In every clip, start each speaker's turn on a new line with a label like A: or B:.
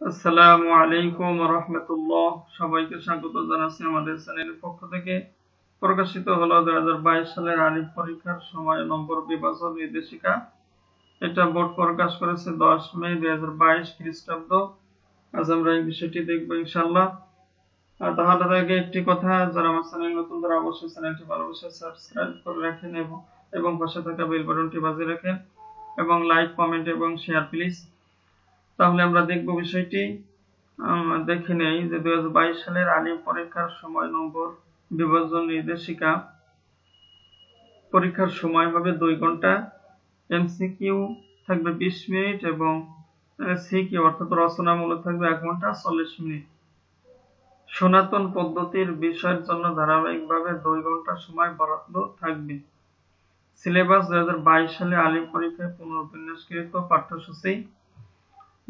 A: আসসালামু আলাইকুম ওয়া রাহমাতুল্লাহ। সবাইকে স্বাগত জানাচ্ছি আমাদের চ্যানেলের পক্ষ থেকে। প্রকাশিত হলো 2022 সালের আলিম পরীক্ষার সময় নম্বর বিভাজন নির্দেশিকা। এটা বোর্ড প্রকাশ করেছে 10 মে 2022 খ্রিস্টাব্দ। আজ আমরা এই বিষয়টি দেখব ইনশাআল্লাহ। তার আগে একটি কথা, যারা আমার চ্যানেল নতুন তারা অবশ্যই চ্যানেলটি ভালোবেসে সাবস্ক্রাইব করে রাখেন এবং পাশে থাকা বেল বাটনটি বাজিয়ে রাখেন এবং লাইক, কমেন্ট এবং শেয়ার প্লিজ। তাহলে আমরা দেখব বিষয়টি। দেখে নেই যে 2022 সালের আলিম পরীক্ষার সময় নম্বর বিভাজন নির্দেশিকা। পরীক্ষার সময় হবে 2 ঘন্টা, এমসিকিউ থাকবে 20 মিনিট এবং সিকিউ অর্থাৎ রচনামূলক থাকবে 1 ঘন্টা 40 মিনিট। সনাতন পদ্ধতির বিষয়ের জন্য ধারাবাহিকভাবে 2 ঘন্টা সময় বরাদ্দ থাকবে। সিলেবাস 2022 সালে আলিম পরীক্ষায় পুনর্বিন্যাসকৃত পাঠ্যসূচি।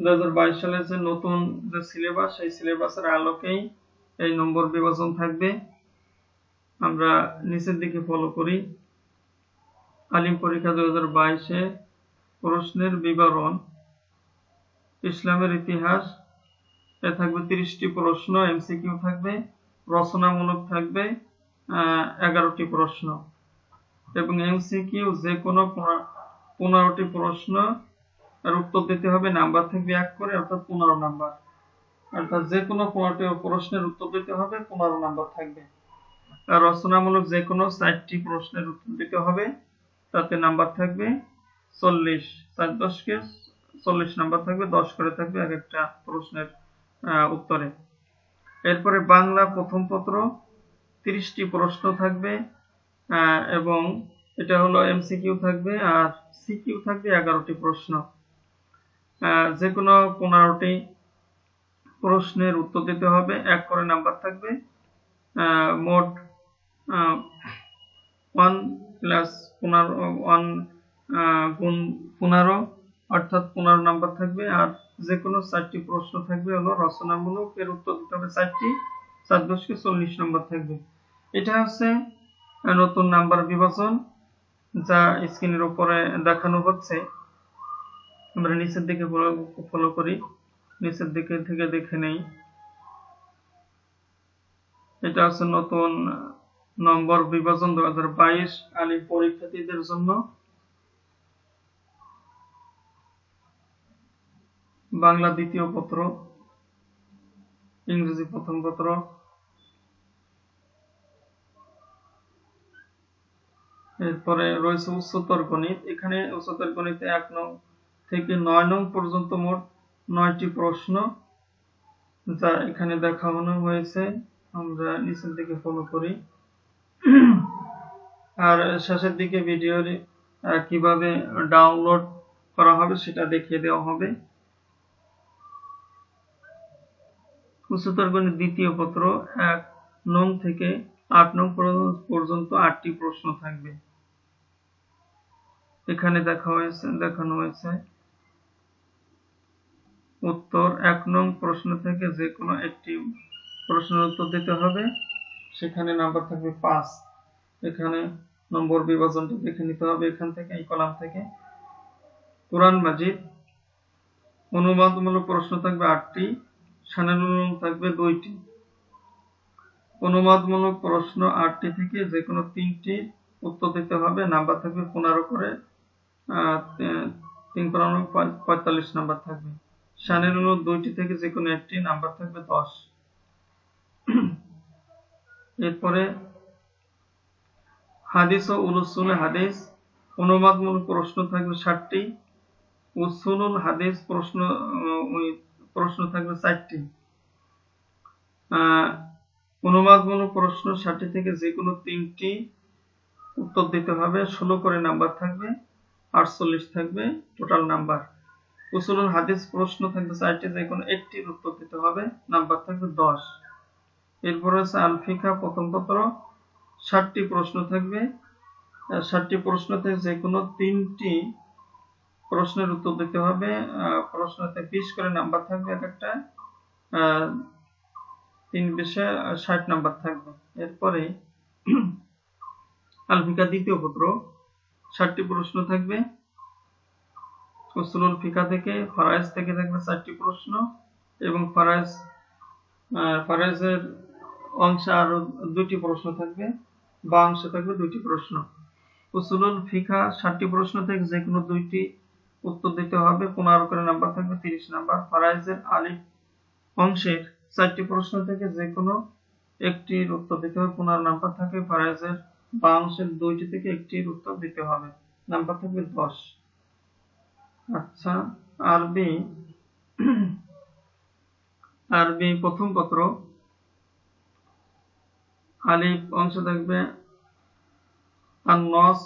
A: 2022 সালের যে নতুন যে সিলেবাস, সেই সিলেবাসের আলোকেই এই নম্বর বিভাজন থাকবে। আমরা নিচের দিকে ফলো করি। আলিম পরীক্ষা 2022-এ প্রশ্নের বিবরণ। ইসলামের ইতিহাস এ থাকবে 30টি প্রশ্ন, এমসিকিউ থাকবে, রচনামূলক থাকবে 11টি প্রশ্ন এবং এমসিকিউ যে কোনো 15টি প্রশ্ন এর উত্তর দিতে হবে। নাম্বার থাকবে 1 করে, অর্থাৎ 15 নাম্বার। অর্থাৎ যে কোনো 15টি প্রশ্নের উত্তর দিতে হবে, 15 নাম্বার থাকবে। আর রচনামূলক যে কোনো 4টি প্রশ্নের উত্তর দিতে হবে, তাতে নাম্বার থাকবে 40। 4-10 কে 40 নাম্বার থাকবে, 10 করে থাকবে এক একটা প্রশ্নের উত্তরে। এরপরে বাংলা প্রথম পত্র 30টি প্রশ্ন থাকবে এবং এটা হলো এমসিকিউ থাকবে, আর সিকিউ থাকবে 11টি প্রশ্ন। যে কোনো 15টি প্রশ্নের উত্তর দিতে হবে, 1 করে নাম্বার থাকবে। মোট 1 প্লাস 1 গুণ 15 অর্থাৎ 15 নাম্বার থাকবে। আর যে কোনো 4টি প্রশ্ন থাকবে হলো রচনামূলক, এর উত্তর দিতে হবে 4টি। 4-10 কে 40 নাম্বার থাকবে। এটা হচ্ছে নতুন নাম্বার বিভাজন, যা স্ক্রিনের উপরে দেখানো হচ্ছে। আমরা নিচের দিকে ফলো করি, নিচের দিকে থেকে দেখে নেই। এটা হচ্ছে নতুন নম্বর বিভাজন 2022 আলিম পরীক্ষার্থীদের জন্য। বাংলা দ্বিতীয় পত্র, ইংরেজি প্রথম পত্র। এরপরে রয়েছে উচ্চতর গণিত। এখানে উচ্চতর গণিতে 1 নং থেকে 9 নং পর্যন্ত মোট 9টি প্রশ্ন, যা এখানে দেখানো হয়েছে। আমরা নিচের দিকে ফলো করি। আর শেষের দিকে ভিডিওর কিভাবে ডাউনলোড করা হবে সেটা দেখিয়ে দেওয়া হবে। উচ্চতর গণিত দ্বিতীয় পত্র 1 নং থেকে 8 নং পর্যন্ত 8টি প্রশ্ন থাকবে। এখানে দেখানো হয়েছে উত্তর। 1 নং প্রশ্ন থেকে যে কোনো একটি প্রশ্নের উত্তর দিতে হবে, সেখানে নাম্বার থাকবে 5। এখানে নম্বর বিভাজনটা দেখে নিতে হবে এখান থেকে, এই কলাম থেকে। কোরআন মাজিদ অনুবাদমূলক প্রশ্ন থাকবে 8টি, সানানুলুম থাকবে 2টি। অনুবাদমূলক প্রশ্ন 8টি থেকে যে কোনো 3টি উত্তর দিতে হবে, নাম্বার থাকবে 15 করে, 45 নাম্বার থাকবে। সানানুলুম 2টি থেকে যে কোনো একটি, নাম্বার থাকবে 10। এরপরে হাদিস ও উসুল হাদিস অনুবাদমূলক প্রশ্ন থাকবে 60টি, উসুলুল হাদিস প্রশ্ন থাকবে 4টি। অনুবাদমূলক প্রশ্ন 60টি থেকে যে কোনো 3টি উত্তর দিতে হবে, 16 করে নাম্বার থাকবে, 48 থাকবে টোটাল নাম্বার। উসুলুল হাদিস প্রশ্ন থাকবে 4টি, যে কোনো একটির উত্তর দিতে হবে, নাম্বার থাকবে 10। এরপর আছে আল ফিকহ প্রথম পত্র 60টি প্রশ্ন থাকবে। 60টি প্রশ্ন থেকে যে কোনো 3টি প্রশ্নের উত্তর দিতে হবে। প্রশ্নতে 20 করে নাম্বার থাকবে এক একটা, 3-20 60 নাম্বার থাকবে। এরপরে আল ফিকহ দ্বিতীয় পত্র 60টি প্রশ্ন থাকবে। উসুলুল ফিকহ থেকে, ফারায়েজ থেকে থাকবে 4টি প্রশ্ন। এবং ফারাইজের অংশে আরো 2টি প্রশ্ন থাকবে, বা অংশে থাকবে 2টি প্রশ্ন। উসুলুল ফিকহ 60টি প্রশ্ন থেকে যে কোনো 2টি উত্তর দিতে হবে, 15 করে নাম্বার থাকবে, 30 নাম্বার। ফারাইজের আলিফ অংশের 4টি প্রশ্ন থেকে যে কোনো একটির উত্তর দিতে হবে, 15 নাম্বার থাকে। ফারাইজের বা অংশের 2টি থেকে একটির উত্তর দিতে হবে, নাম্বার থাকবে 10। আচ্ছা, আরবি প্রথম পত্র, আলিফ অংশ থাকবে আন-নস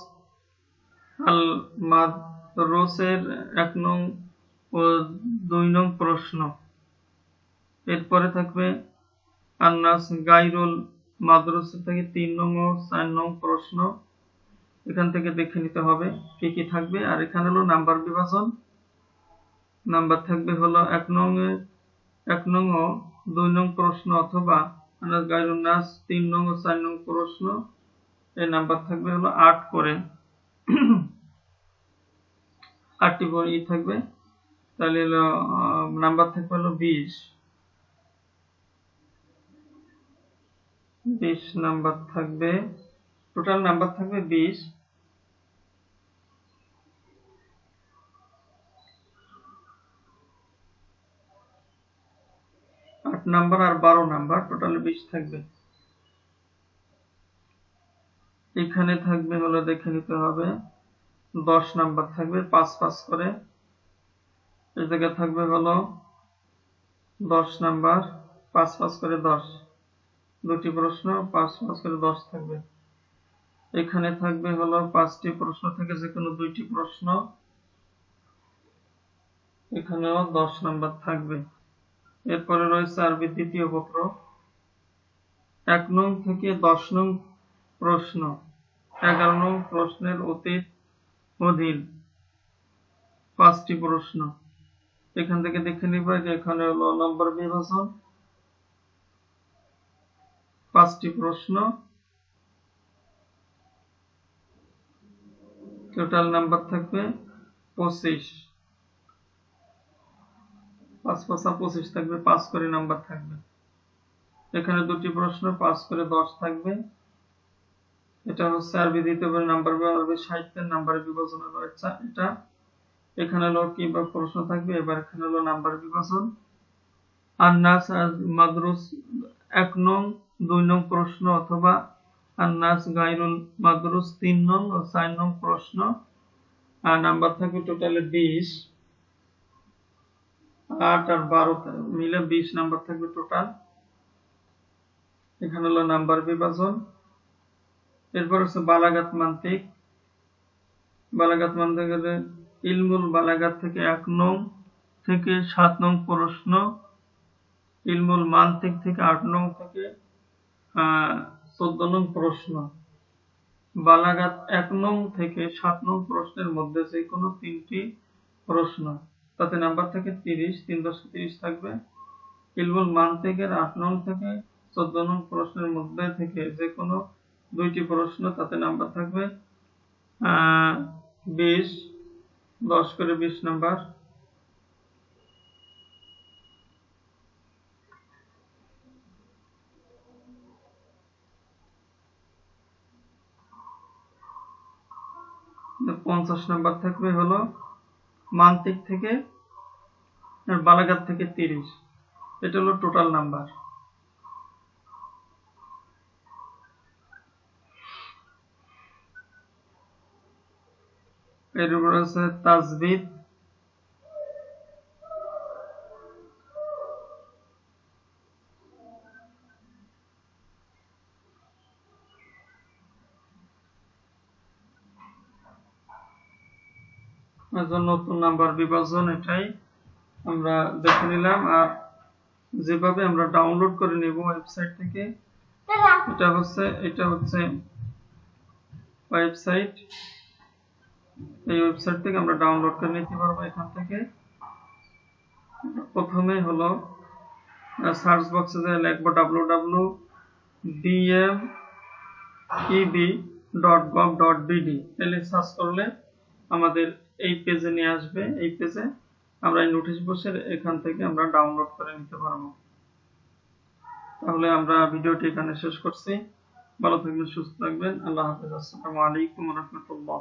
A: আল মাদরুসের 1 নং ও 2 নং প্রশ্ন। এরপরে থাকবে আন-নাস গায়রুল মাদরুস থেকে 3 নং ও 4 নং প্রশ্ন। এখান থেকে দেখে নিতে হবে কি কি থাকবে। আর এখানে হলো নাম্বার বিভাজন, নাম্বার থাকবে হলো 1 নং ও 2 নং প্রশ্ন, অথবা আন-নাস গায়রুল নাস 3 নং ও 4 নং প্রশ্ন। এই নাম্বার থাকবে হলো 8 করে, 8টি বই থাকবে, তাহলে হলো নাম্বার থাকবে হলো 20 নাম্বার থাকবে, টোটাল নাম্বার থাকবে 20। 8 নাম্বার আর 12 নাম্বার, টোটাল 20 থাকবে। এখানে থাকবে হলো, দেখে নিতে হবে, 10 নাম্বার থাকবে, 5 করে। এই জায়গায় থাকবে হলো 10 নাম্বার, 5 করে 10, 2টি প্রশ্ন, 5 করে 10 থাকবে। এখানে থাকবে হলো 5টি প্রশ্ন থেকে যে কোনো 2টি প্রশ্ন, এখানেও 10 নাম্বার থাকবে। এরপরে রয়েছে আরবি দ্বিতীয় পত্র, 1 নং থেকে 10 নং প্রশ্ন, 11 নং প্রশ্নের অধীন 5টি প্রশ্ন। এখান থেকে দেখে নিবে যে এখানে হলো নম্বর বিভাজন, 5টি প্রশ্ন, টোটাল নাম্বার থাকবে 25। 5 5 25 থাকবে, 5 করে নাম্বার থাকবে। এখানে 2টি প্রশ্ন, 5 করে 10 থাকবে। এটা হচ্ছে আরবি দ্বিতীয় নাম্বার, আরবি সাহিত্যের নাম্বার বিভাজন রয়েছে এটা। এখানে হলো কিংবা প্রশ্ন থাকবে। এবার এখানে হলো নাম্বার বিভাজন, আন-নাস মাদরুস 1 নং 2 নং প্রশ্ন, অথবা আন-নাস গায়রুল মাদরুস 3 নং ও 4 নং প্রশ্ন। আর নাম্বার থাকবে টোটালে 20, 8 আর 12 মিলে 20 নাম্বার থাকবে টোটাল। এখানে হলো নাম্বার বিভাজন। এরপর হচ্ছে বালাগাত মান্তিক। বালাগাত মান্তিকের ইলমুল বালাগাত থেকে 1 নং থেকে 7 নং প্রশ্ন, ইলমুল মান্তিক থেকে 8 নং থেকে 14 নং প্রশ্ন। বালাগাত 1 নং থেকে 7 নং প্রশ্নের মধ্যে যে কোনো 3টি প্রশ্ন, তাতে নাম্বার থেকে 30, 3 × 30 থাকবে। ইলমুল মান্তিকের 8 নং থেকে 14 নং প্রশ্নের মধ্যে থেকে যে কোনো 2টি প্রশ্ন, তাতে নাম্বার থাকবে 20, 10 করে 20 নাম্বার। তো 50 নাম্বার থাকবে হলো মান্তিক থেকে, বালাগাত থেকে 30। এটা হলো টোটাল নাম্বার। এরপর আছে তাজবিদ। নতুন নাম্বার বিভাজন, এটাই আমরা দেখে নিলাম। আর যেভাবে আমরা ডাউনলোড করে নেব ওয়েবসাইট থেকে, এটা হচ্ছে ওয়েবসাইট। এই ওয়েবসাইট থেকে আমরা ডাউনলোড করে নিতে পারবো। এখান থেকে প্রথমে হলো সার্চ বক্সে যে লিখবো www.dmeb.gov.bd, এলে সার্চ করলে আমাদের এই পেজে নিয়ে আসবে। এই পেজে আমরা এই নোটিশ বোর্ডের এখান থেকে আমরা ডাউনলোড করে নিতে পারবো। তাহলে আমরা ভিডিওটি এখানে শেষ করছি। ভালো থাকবেন, সুস্থ থাকবেন। আল্লাহ হাফেজ। আসসালামু আলাইকুম ওয়া রাহমাতুল্লাহ।